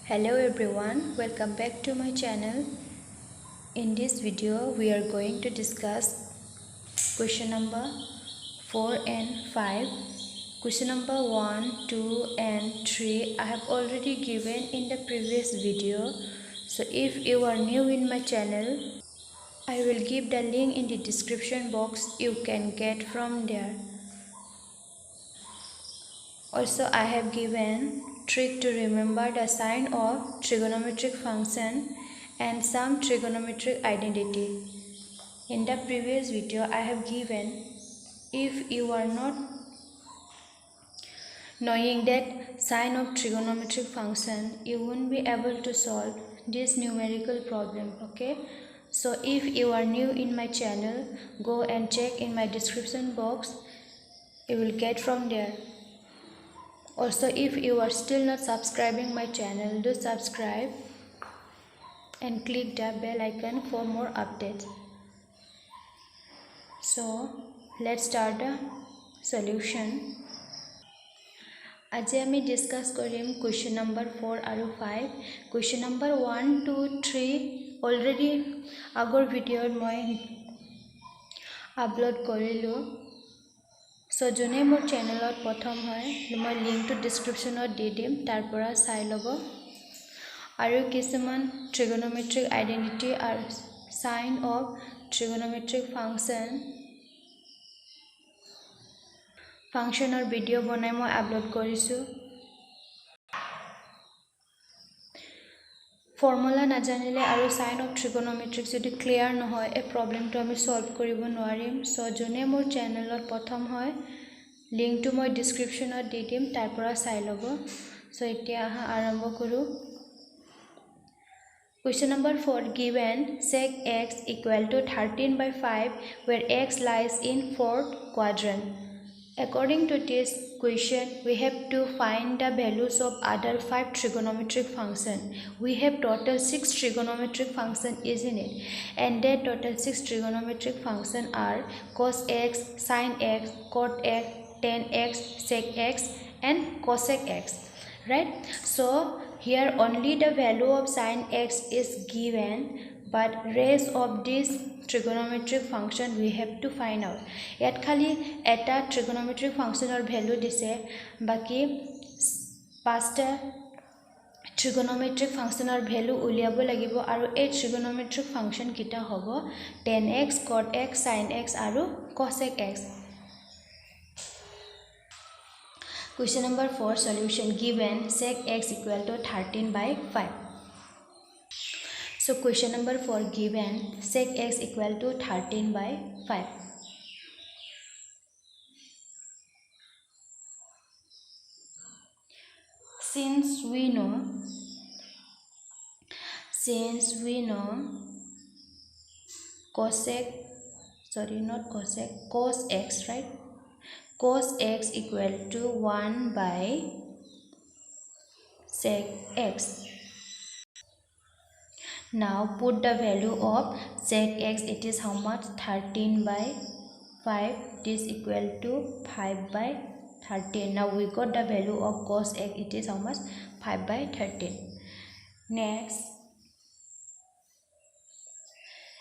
Hello everyone, welcome back to my channel. In this video we are going to discuss question number 4 and 5. Question number 1, 2 and 3 I have already given in the previous video. So if you are new in my channel, I will give the link in the description box. You can get from there. Also, I have given trick to remember the sign of trigonometric function and some trigonometric identity. In the previous video, I have given, if you are not knowing that sign of trigonometric function, you won't be able to solve this numerical problem, okay? So if you are new in my channel, go and check in my description box. You will get from there. Also, if you are still not subscribing my channel, do subscribe and click the bell icon for more updates. So let's start the solution. Aji ami discuss korim question number 4 aru 5. Question number 1, 2, 3 already agor video moi upload korilu. So jone mor channel ot prothom hoy moi link to description ot di dim tar pora sai lobo. Aru কিছুমান trigonometric identity are sign of trigonometric function or video bonai moi upload korisu. Formula na janile aru sign of trigonometric jodi clear nohoy e problem to ami solve koribo noarim. So jone mor channel ot prothom hoy link to moi description ot di dim tar pora sai lobo. So etia aha arambho koru. Question number 4, given sec x equal to 13 by 5 where x lies in 4th quadrant. According to this question, we have to find the values of other 5 trigonometric functions. We have total 6 trigonometric functions, isn't it? And that total 6 trigonometric functions are cos x, sin x, cot x, tan x, sec x and cosec x. Right? So here only the value of sin x is given, but rest of this trigonometric function we have to find out. Yat khali eta trigonometric function or value dise, baki pasta trigonometric function or value uliabo lagibo aru a trigonometric function kita hobo tan x, cot x, sin x aru cosec x. Question number 4, solution. Given sec x equal to 13 by 5. So question number 4, given sec x equal to 13 by 5. Since we know cos x, right? Cos x equal to 1 by sec x. Now put the value of sec x, it is how much? 13 by 5. It is equal to 5 by 13. Now we got the value of cos x, it is how much? 5 by 13. Next,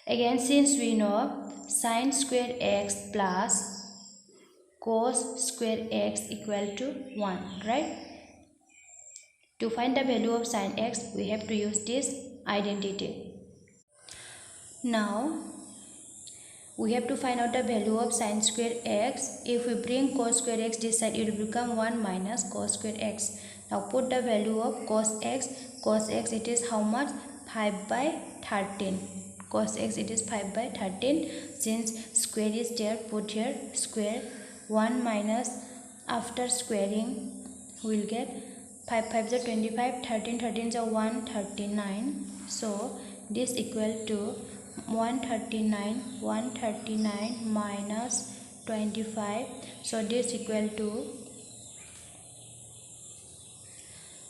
again since we know sin square x plus cos square x equal to 1, right? To find the value of sin x, we have to use this identity. Now we have to find out the value of sin square x. If we bring cos square x this side, it will become 1 minus cos square x. Now put the value of cos x. Cos x, it is how much? 5 by 13. Cos x, it is 5 by 13. Since square is there, put here square. 1 minus, after squaring we will get 5 5 is 25, 13 13 is 139. So this equal to 139 minus 25. So this equal to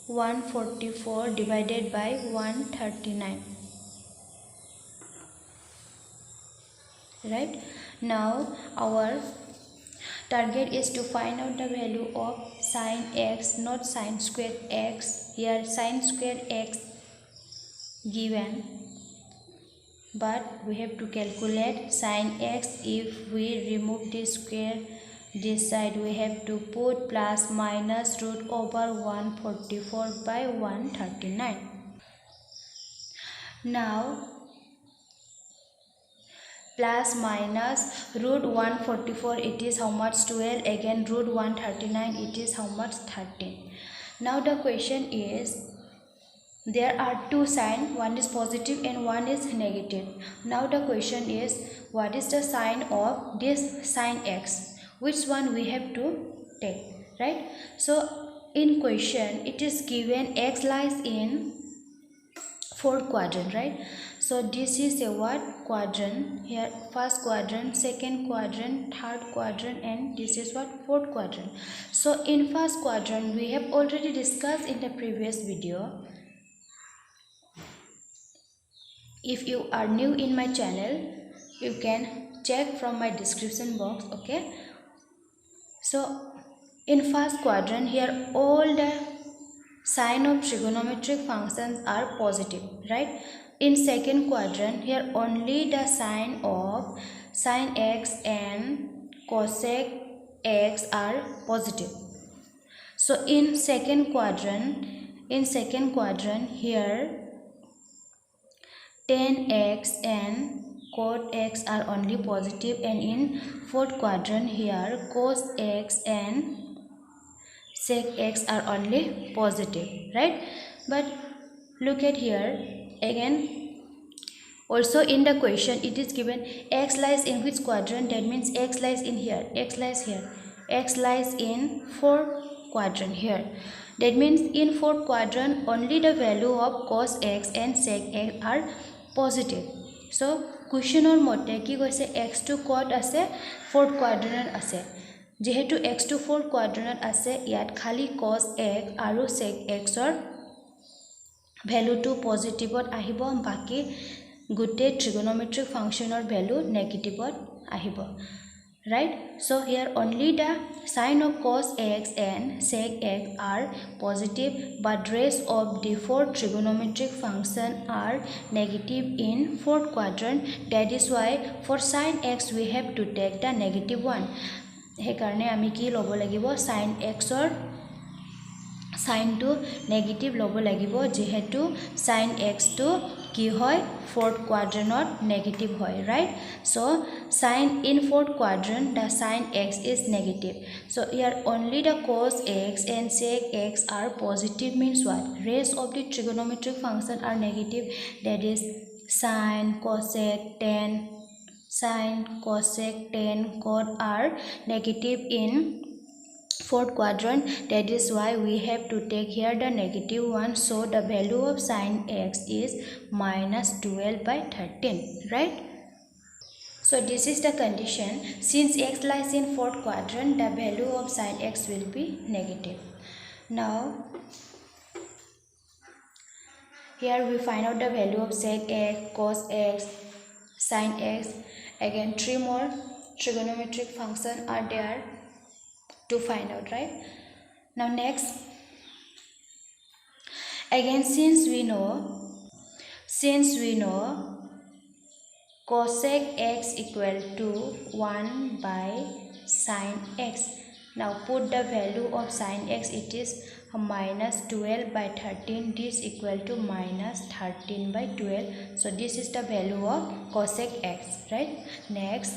144 divided by 139. Right? Now our target is to find out the value of sine x, not sine square x. Here sine square x given, but we have to calculate sine x. If we remove this square, this side we have to put plus minus root over 144 by 139. Now plus minus root 144, it is how much? 12. Again root 139, it is how much? 13. Now the question is, there are two signs, one is positive and one is negative. Now the question is, what is the sign of this sine x? Which one we have to take, right? So in question it is given x lies in fourth quadrant, right? So this is a what? Quadrant. Here first quadrant, second quadrant, third quadrant, and this is what? Fourth quadrant. So in first quadrant we have already discussed in the previous video. If you are new in my channel, you can check from my description box, okay? So in first quadrant, here all the sign of trigonometric functions are positive, right? In second quadrant, here only the sign of sine x and cosec x are positive. So in second quadrant, here tan x and cot x are only positive, and in fourth quadrant here cos x and sec x are only positive, right? But look at here again, also in the question it is given x lies in which quadrant. That means x lies in here, x lies here, x lies in fourth quadrant here. That means in fourth quadrant only the value of cos x and sec x are positive. So questioner mote ki koise x to cot ase fourth quadrant ase, jehetu x to fourth quadrant ase yat khali cos x aru sec x or value to positive ahibo, baki gute trigonometric function or value negative ahibo, right? So here only the sign of cos x and sec x are positive, but rest of the four trigonometric function are negative in fourth quadrant. That is why for sine x we have to take the negative one. He karne ami ki lobo lagibo, sine x or sine to negative lobo lagibo, jehetu sine x to ki hoy fourth quadrant negative hoy, right? So sine in fourth quadrant the sine x is negative. So here only the cos x and sec x are positive, means what? Rest of the trigonometric function are negative. That is sine, cosec, tan, sine, cosec, tan, cot are negative in fourth quadrant. That is why we have to take here the negative one. So the value of sine x is minus 12 by 13, right? So this is the condition. Since x lies in fourth quadrant, the value of sine x will be negative. Now here we find out the value of sec x, cos x, sine x. Again 3 more trigonometric functions are there to find out, right? Now next, again since we know cosec x equal to 1 by sine x. Now put the value of sine x, it is minus 12 by 13. This equal to minus 13 by 12. So this is the value of cosec x, right? Next,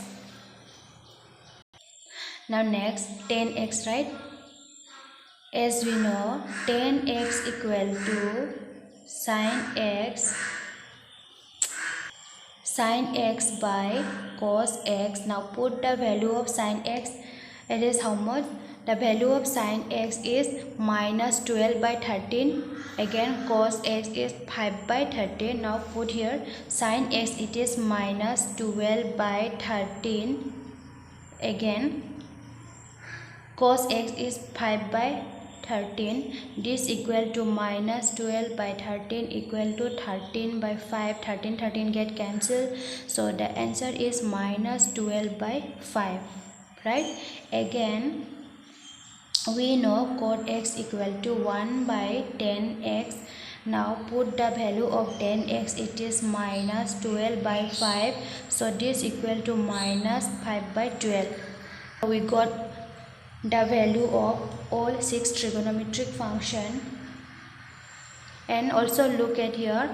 now next tan x, right? As we know, tan x equal to sine x by cos x. Now put the value of sine x, it is how much? The value of sine x is minus 12 by 13. Again cos x is 5 by 13. Now put here sine x, it is minus 12 by 13. Again cos x is 5 by 13. This equal to minus 12 by 13 equal to 13 by 5. 13 get cancelled. So the answer is minus 12 by 5, right? Again we know cot x equal to 1 by 10x. Now put the value of 10x, it is minus 12 by 5. So this equal to minus 5 by 12. We got the value of all 6 trigonometric function. And also look at here,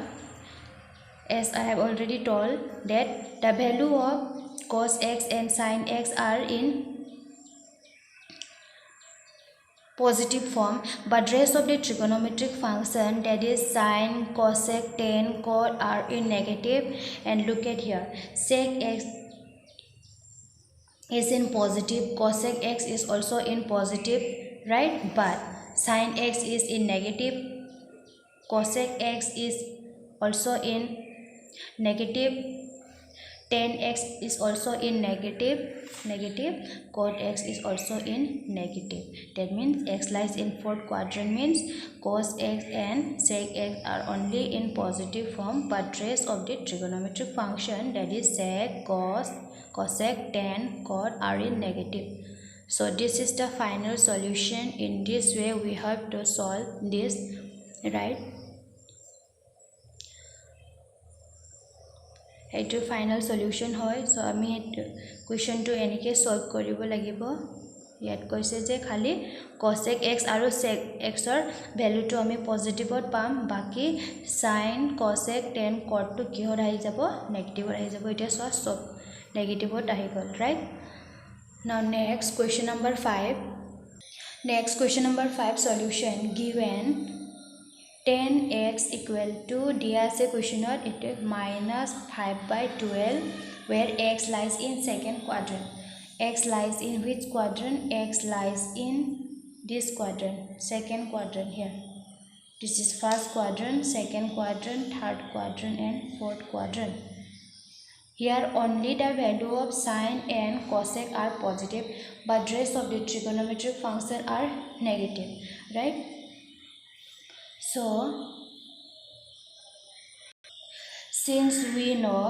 as I have already told that the value of cos x and sin x are in positive form, but rest of the trigonometric function, that is sine, cosec, tan, cot, are in negative. And look at here, sec x is in positive, cosec x is also in positive, right? But sine x is in negative, cosec x is also in negative, tan x is also in negative, cot x is also in negative. That means x lies in fourth quadrant, means cos x and sec x are only in positive form, but rest of the trigonometric function, that is sec, cos, cosec, tan, cot, are in negative. So this is the final solution. In this way we have to solve this, right? এইটো final solution হয়। So আমি কুৱেশ্যনটো এনেকৈ solve কৰিব লাগিব। ইয়াত কৈছে যে খালি কসেক এক্স আৰু সেক এক্সৰ ভ্যালুটো আমি পজিটিভত পাম, বাকি সাইন কসেক টেন কটটো কিহত আহি যাব, নেগেটিভত আহি যাব। এতিয়া চোৱা সব নেগেটিভত আহি গ'ল, right? Now next question number 5। Next question number 5 solution given 10x equal to dia se question it is minus 5 by 12, where x lies in second quadrant. X lies in which quadrant? X lies in this quadrant, second quadrant here. This is first quadrant, second quadrant, third quadrant, and fourth quadrant. Here only the value of sine and cosec are positive, but rest of the trigonometric function are negative, right? So since we know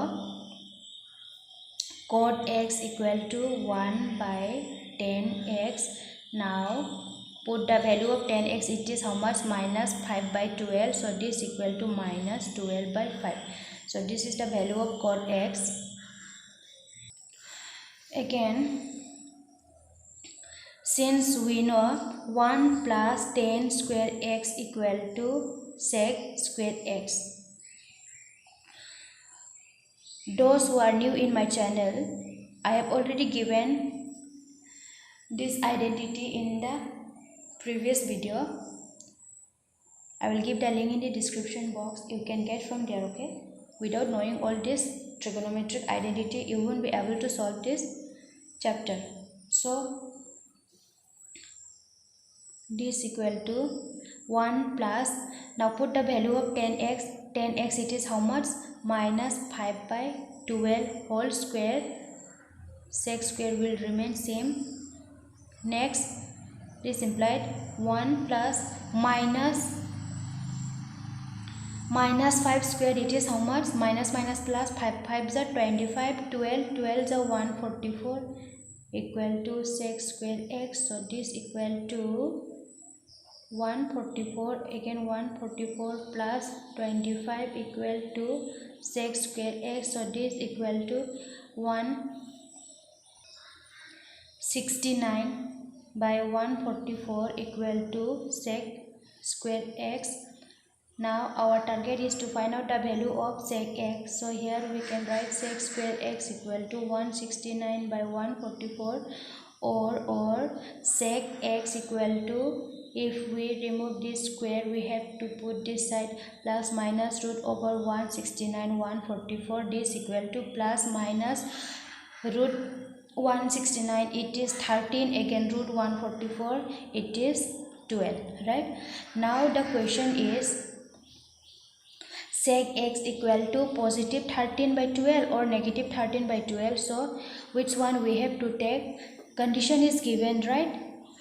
cot x equal to 1 by 10x, now put the value of 10x, it is how much? Minus 5 by 12. So this equal to minus 12 by 5. So this is the value of cot x. Again, since we know 1 plus 10 square x equal to sec square x. Those who are new in my channel, I have already given this identity in the previous video. I will give the link in the description box. You can get from there, okay? Without knowing all this trigonometric identity, you won't be able to solve this chapter. So this equal to 1 plus, now put the value of 10x. 10x it is how much? Minus 5 by 12 whole square. Sec square will remain same. Next, this implied 1 plus minus 5 square, it is how much? Minus minus plus 5 5 is 25, 12 12 is 144, equal to sec square x. So this equal to 144, again 144 plus 25 equal to sec square x. So this equal to 169 by 144 equal to sec square x. Now our target is to find out the value of sec x. So here we can write sec square x equal to 169 by 144, or sec x equal to, if we remove this square, we have to put this side plus minus root over 169 144. This equal to plus minus root 169, it is 13, again root 144, it is 12, right? Now the question is sec x equal to positive 13 by 12 or negative 13 by 12. So which one we have to take? Condition is given, right?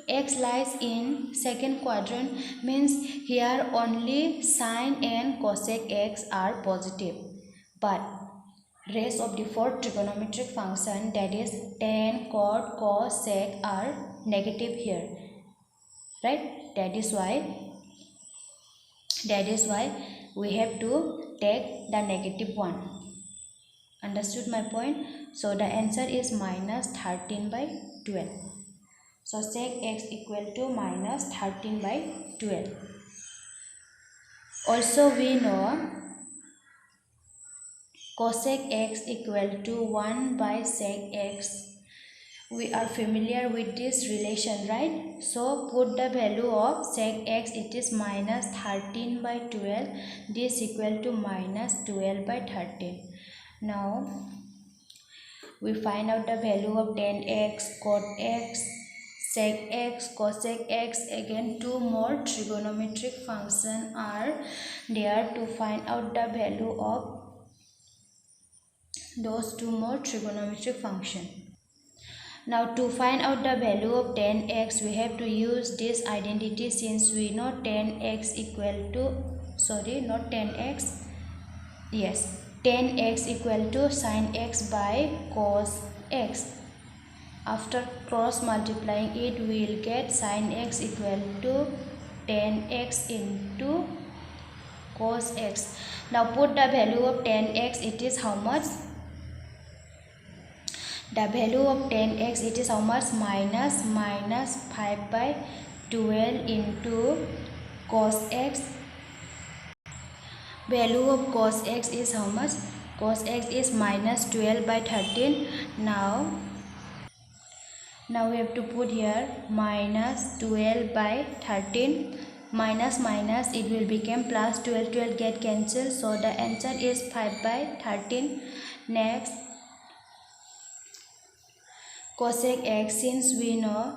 X lies in second quadrant, means here only sine and cosec x are positive, but rest of the four trigonometric function, that is tan, cot, cos, sec, are negative here. right? That is why we have to take the negative one. Understood my point? So the answer is minus 13 by 12. So sec x equal to minus 13 by 12. Also we know cosec x equal to 1 by sec x. We are familiar with this relation, right? So put the value of sec x, it is minus 13 by 12. This equal to minus 12 by 13. Now we find out the value of tan x, cot x, sec x, cosec x. Again, two more trigonometric functions are there to find out the value of those two more trigonometric functions. Now to find out the value of tan x, we have to use this identity, since we know tan x equal to, not tan x, yes, tan x equal to sin x by cos x. After cross multiplying it, we will get sin x equal to tan x into cos x. Now put the value of tan x, it is how much? The value of tan x, it is how much? Minus 5 by 12 into cos x. Value of cos x is how much? Cos x is minus 12 by 13. Now we have to put here minus 12 by 13. Minus minus, it will become plus 12. 12 get cancelled. So the answer is 5 by 13. Next, cosec x, since we know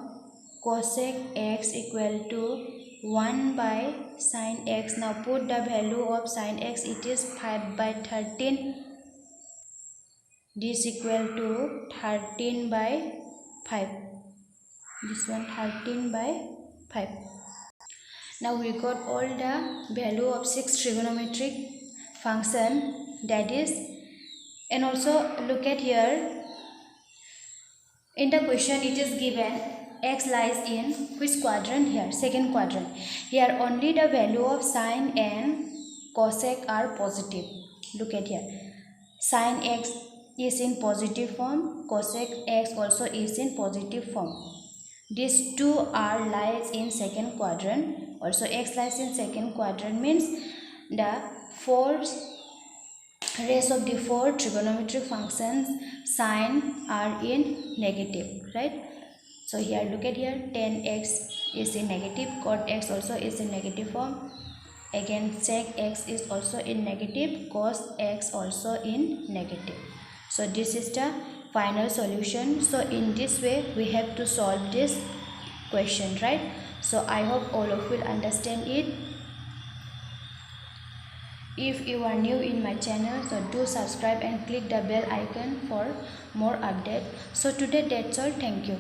cosec x equal to 1 by sin x. Now put the value of sin x, it is 5 by 13. This equal to 13 by 5. This one 13 by 5. Now we got all the value of 6 trigonometric function, that is, and also look at here. In the question it is given x lies in which quadrant? Here, second quadrant. Here only the value of sine and cosec are positive. Look at here. Sine x is in positive form, cosec x also is in positive form. These two are lies in second quadrant. Also x lies in second quadrant means the rest of the 4 trigonometric functions sine are in negative, right? So here look at here, tan x is in negative, cot x also is in negative form. Again sec x is also in negative, cos x also in negative. So this is the final solution. So in this way we have to solve this question, right? So I hope all of you will understand it. If you are new in my channel, so do subscribe and click the bell icon for more updates. So today that's all. Thank you.